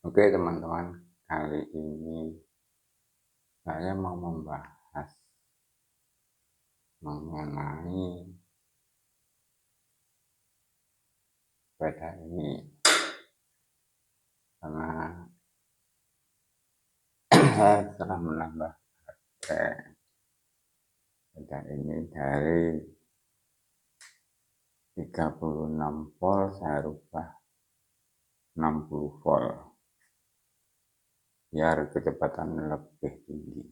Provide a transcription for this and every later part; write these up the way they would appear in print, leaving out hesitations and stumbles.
Oke teman-teman, kali ini saya mau membahas mengenai sepeda ini, karena saya telah menambah sepeda ini dari 36 volt saya rubah 60 volt biar kecepatan lebih tinggi.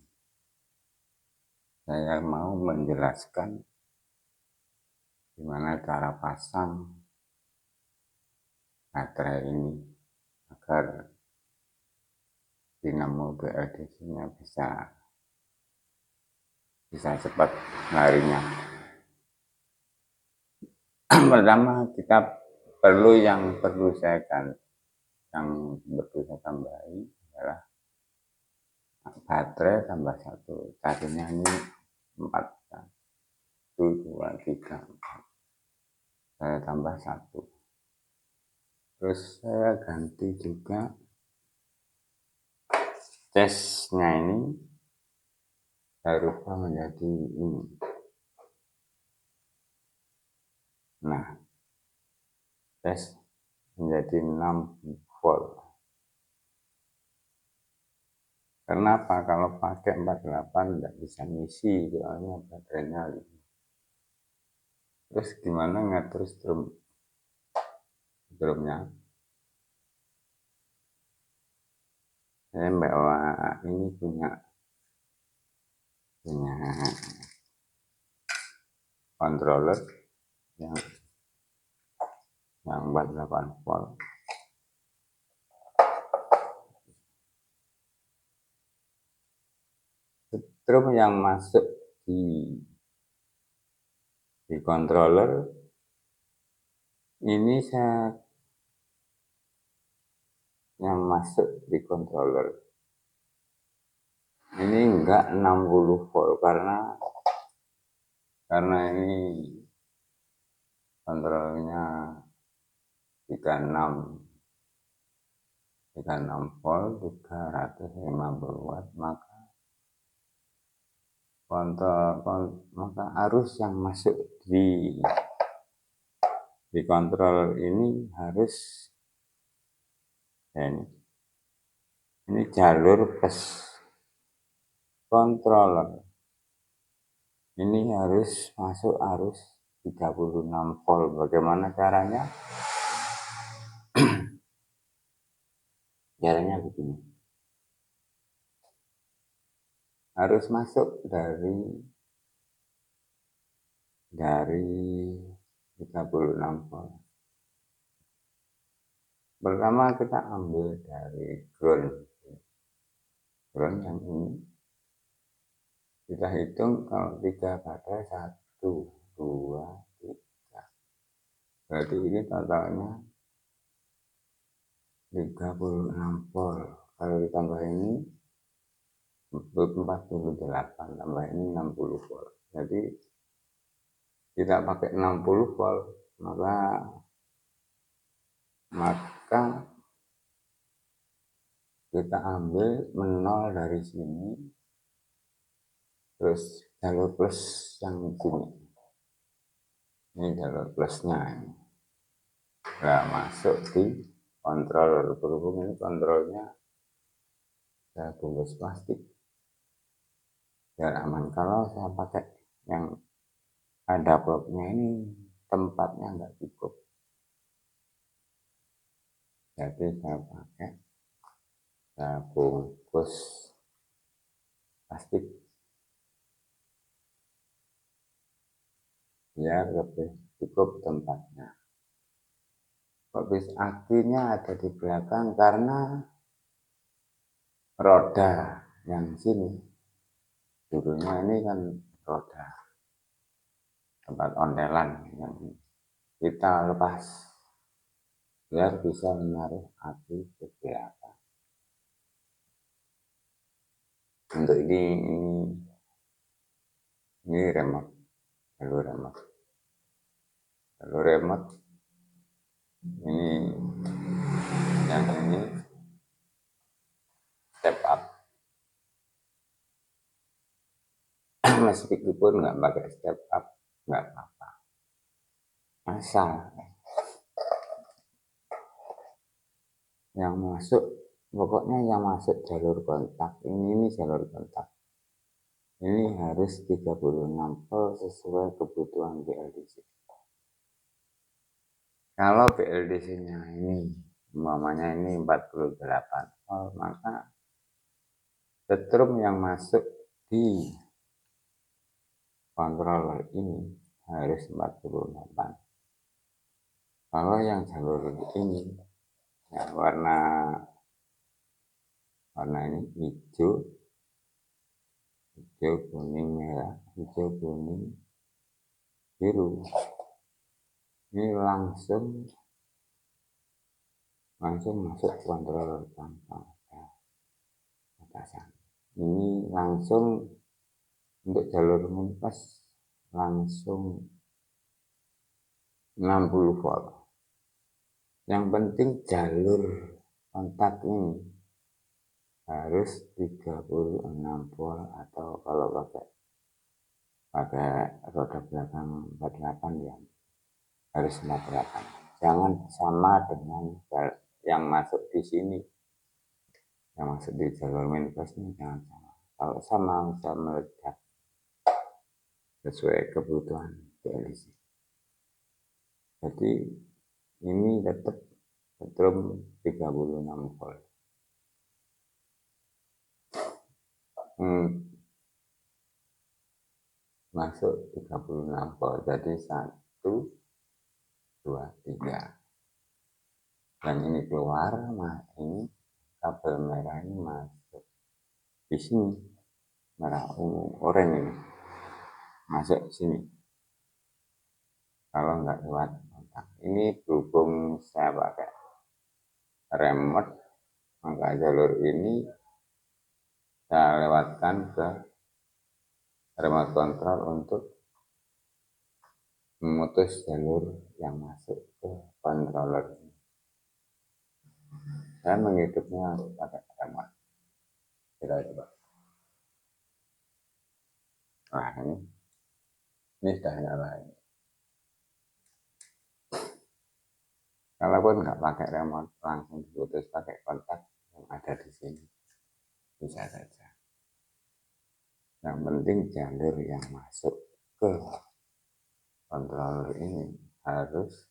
Saya mau menjelaskan gimana cara pasang baterai ini agar dinamo BLDC-nya bisa cepat larinya. Pertama kita yang perlu saya tambahi adalah baterai tambah 1. Tadinya ini 4, 1, 2, 3, 4. Saya tambah 1. Terus saya ganti juga casnya ini, saya rubah menjadi ini. Nah, cas menjadi 6 volt. Kenapa? Kalau pakai 48 tidak bisa ngisi, soalnya baterainya 5. Terus gimana ngatur strumnya? Saya bawa ini punya controller yang 48 volt. Strum yang masuk di controller ini yang masuk di controller ini enggak 60 volt karena ini kontrolnya 36 volt 350 watt, maka arus yang masuk di kontrol ini harus ini jalur plus controller ini harus masuk arus 36 volt. Bagaimana caranya? Caranya begini, harus masuk dari 36 volt. Pertama kita ambil dari ground yang ini, kita hitung kalau 3 baterai 1, 2, 3, berarti ini totalnya 36 volt. Kalau ditambah ini 48, tambah ini 60 volt. Jadi kita pakai 60 volt, maka kita ambil menol dari sini, terus jalur plus yang sini. Ini jalur plusnya ini. Nah, masuk di kontrol. Berhubung ini kontrolnya saya bungkus plastik biar aman. Kalau saya pakai yang ada bloknya ini, tempatnya nggak cukup. Jadi saya bungkus plastik biar lebih cukup tempatnya. Habis akinya ada di belakang karena roda yang sini dulunya ini kan roda tempat ondelan yang kita lepas biar bisa menaruh aki ke belakang. Untuk ini remote, jalur remote ini yang ini meskipun nggak pakai step up nggak apa-apa, asal yang masuk, pokoknya yang masuk jalur kontak ini jalur kontak ini harus 36 volt sesuai kebutuhan BLDC. Kalau BLDC-nya ini umpamanya ini 48 volt, maka setrum yang masuk di controller ini harus 48. Kalau yang jalur ini ya, warna ini hijau kuning merah, hijau kuning biru, ini langsung masuk controller tanpa batasan. Ini langsung untuk jalur minus langsung 60 volt. Yang penting jalur kontak ini harus 36 volt, atau kalau pakai roda belakang 48 ya harus 48. Jangan sama dengan yang masuk di sini, yang masuk di jalur minus ini jangan sama. Kalau sama bisa meledak sesuai kebutuhan BLDC. Jadi ini tetap setrum 36 volt. Masuk 36 volt, jadi 1, 2, 3. Dan ini keluar, nah ini kabel merah ini masuk di sini, merah ungu oranye ini masuk sini. Kalau nggak lewat kontak ini, berhubung saya pakai remote, maka jalur ini saya lewatkan ke remote control untuk memutus jalur yang masuk ke controller. Saya menghidupnya pakai remote. Kita coba. Nah ini sudah nyala ini. Kalaupun nggak pakai remote, langsung diputus pakai kontak yang ada di sini, bisa saja. Yang penting jalur yang masuk ke controller ini harus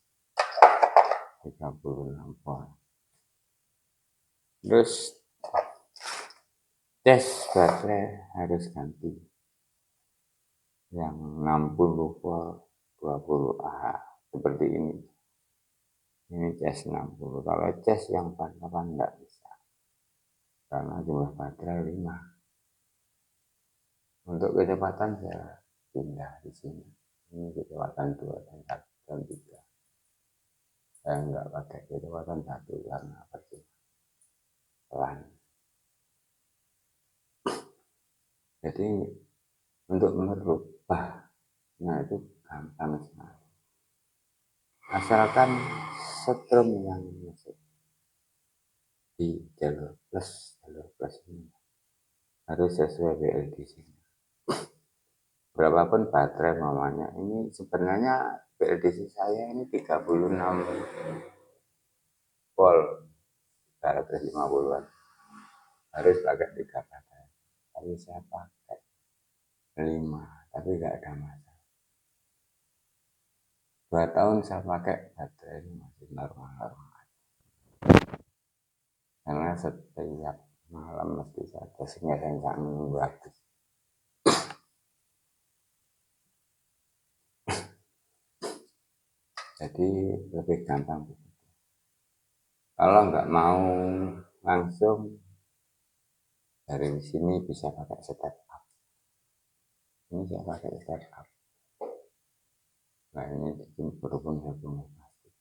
36 volt. Terus tes baterai harus ganti yang 60 volt 20 Ah seperti ini. Ini cas 60. Kalau cas yang 48 enggak bisa, karena jumlah baterai 5. Untuk kecepatan saya pindah di sini. Ini kecepatan 2 dan 1 dan 3. Saya enggak pakai kecepatan 1 karena pelan. Jadi untuk merubahnya itu gampang sekali. Asalkan setrum yang masuk di jalur plus ini harus sesuai BLDC. Berapapun baterai mamanya, ini sebenarnya BLDC saya ini 36 volt 350-an, harus pakai 3 baterai, tapi saya pakai 5, tapi nggak ada masalah. 2 tahun saya pakai baterai ini masih normal. Karena setiap malam mesti saya tes, sehingga saya nggak menunggu habis. Jadi lebih gampang begitu. Kalau nggak mau langsung dari sini, bisa pakai step up. Ini saya pakai step up. Nah ini berhubung saya punya plastik.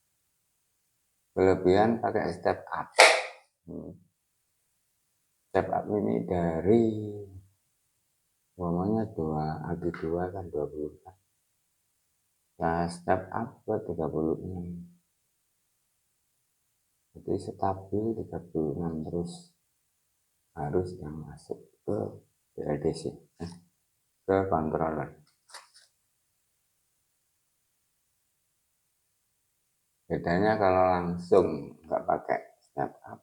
Kelebihan pakai step up. Step up ini dari umumnya 2 aki 2 kan 20 kan. Nah step up ke 36. Jadi stabil 36 terus, harus yang masuk ke BLDC. ke controller. Bedanya kalau langsung nggak pakai step up,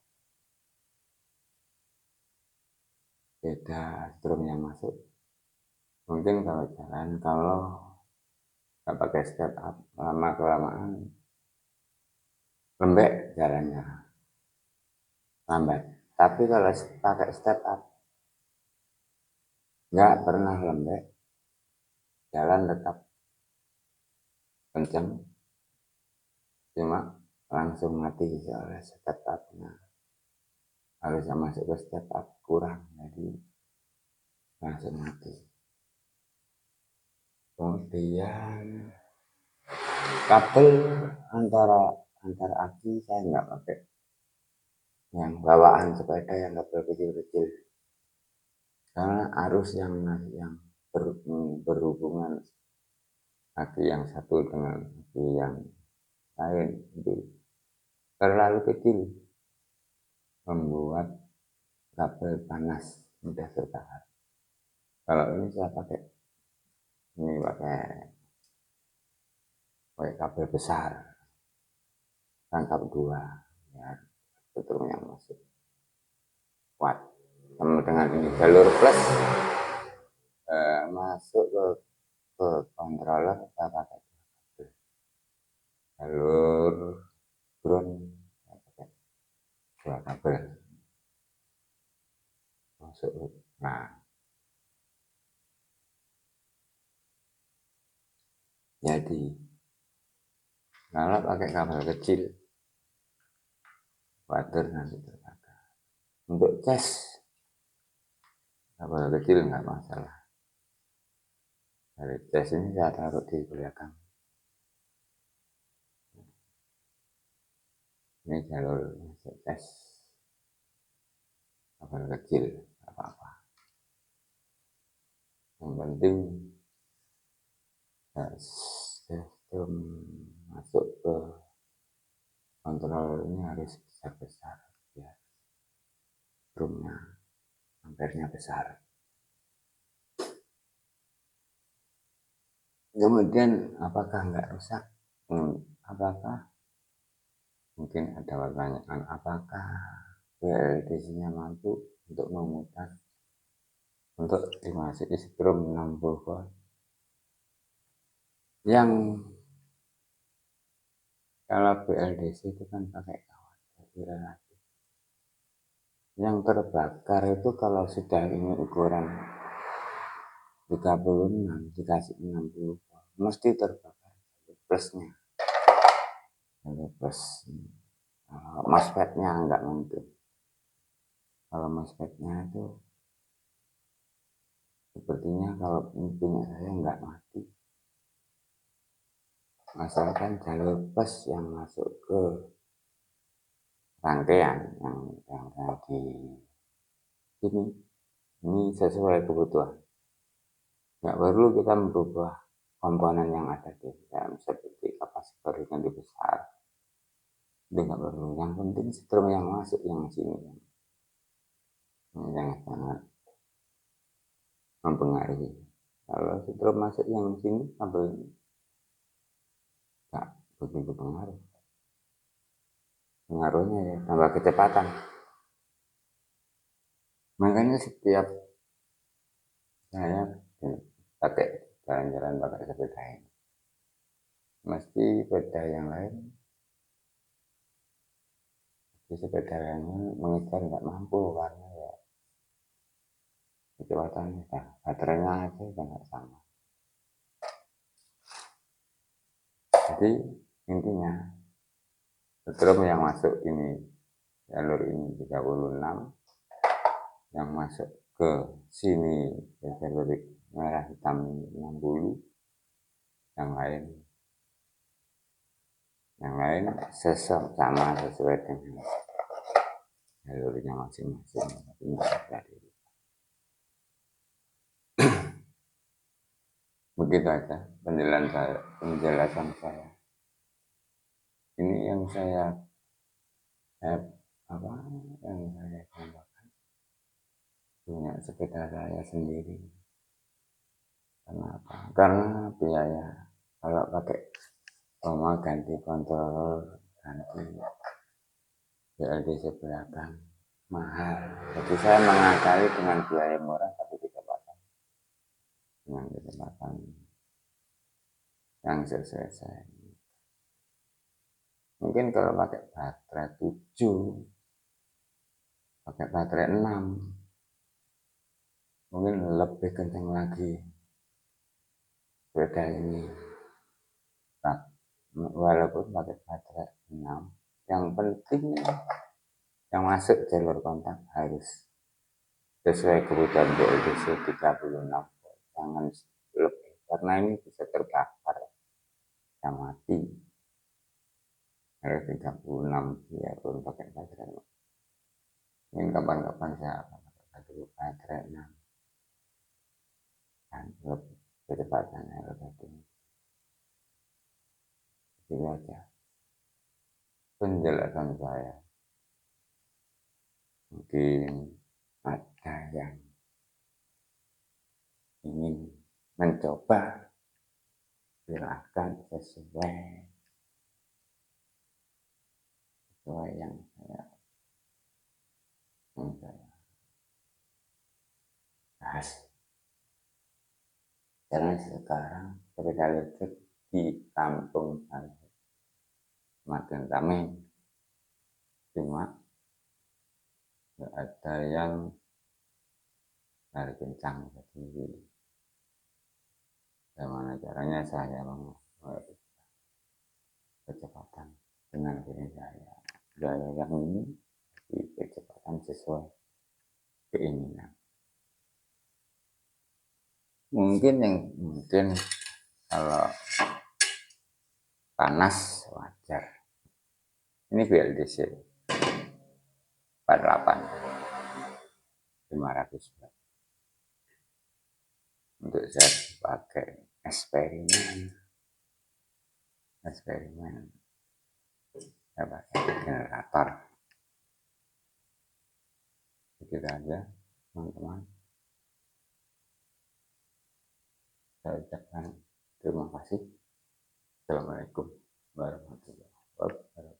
beda strum yang masuk. Mungkin kalau jalan, kalau nggak pakai step up, lama kelamaan lembek jalannya, lambat. Tapi kalau pakai step up, nggak pernah lembek, jalan tetap kenceng, cuma langsung mati soalnya step up-nya. Harusnya masuk ke step up kurang, jadi langsung mati. Kemudian kabel antara aki saya nggak pakai yang bawaan sepeda yang kabel kecil-kecil, karena arus yang berhubungan aki yang satu dengan aki yang lain itu terlalu kecil, membuat kabel panas mudah terbakar. Kalau ini saya pakai kabel besar, rangkap 2 ya, betul yang masuk kuat. Sama dengan ini jalur plus masuk ke controller, saya pakai jalur ground, saya pakai 2 kabel masuk. Nah, jadi kalau pakai kabel kecil khawatir nanti terbakar. Untuk cas kabel kecil nggak masalah. Dari cas ini saya taruh di belakang. Ini jalur masuk cas kabel kecil, apa-apa. Yang penting sistem masuk ke kontrol ini harus besar-besar ya, strumnya ampernya besar. Kemudian apakah nggak rusak? Apakah mungkin ada pertanyaan, apakah BLDC-nya mampu untuk memutar untuk dimasuki strum 60 volt? Yang kalau BLDC itu kan pakai kawat, yang terbakar itu kalau sudah ini ukuran 36 dikasih 60 volt, mesti terbakar plusnya, plus. MOSFET-nya enggak mungkin. Kalau MOSFET-nya itu sepertinya kalau punya saya enggak mati. Asalkan jalur plus yang masuk ke rangkaian yang di sini ini sesuai kebutuhan. Nggak perlu kita merubah komponen yang ada di dalam seperti kapasitor yang lebih besar. Itu nggak perlu. Yang penting strum yang masuk yang sini yang sangat mempengaruhi. Kalau strum masuk yang sini kabel nggak begitu pengaruh. Pengaruhnya ya tambah kecepatan. Makanya setiap saya pakai jalan-jalan pakai sepeda ini, mesti sepeda yang lain, sepeda yang mengejar nggak mampu karena ya kecepatannya, baterainya aja nggak sama. Jadi intinya strum yang masuk ini jalur ini 36, yang masuk ke sini jalur merah hitam 60, yang lain sama sesuai dengan jalurnya masing-masing. Begitu aja penjelasan saya. Ini yang saya tambahkan, punya sepeda saya sendiri. Kenapa? Karena biaya. Kalau pakai ganti controller, ganti BLDC belakang mahal. Jadi saya mengakali dengan biaya murah tapi kecepatan, dengan kecepatan yang sesuai. Mungkin kalau pakai baterai 7, pakai baterai 6, mungkin lebih kencang lagi beda ini. Nah, walaupun pakai baterai 6, yang penting yang masuk jalur kontak harus sesuai kebutuhan BLDC 36 volt. Jangan lebih, karena ini bisa terbakar, bisa mati. Harus 36 biarpun pakai baterai. Mungkin kapan-kapan saya akan pakai baterai 6 dan lebih kecepatannya lebih tinggi. Itu aja penjelasan saya. Mungkin ada yang ingin mencoba, silahkan sesuai yang saya bahas. Karena sekarang sepeda listrik di kampung saya semakin ramai, cuma nggak ada yang lari kencang. Jadi bagaimana caranya saya mau kecepatan dengan diri saya, gaya yang ini di kecepatan sesuai keinginan. Mungkin kalau panas wajar. Ini BLDC 48 500 watt. Untuk saya pakai eksperimen saya pakai generator. Begitu aja teman-teman. Saya ucapkan terima kasih. Assalamualaikum warahmatullahi wabarakatuh.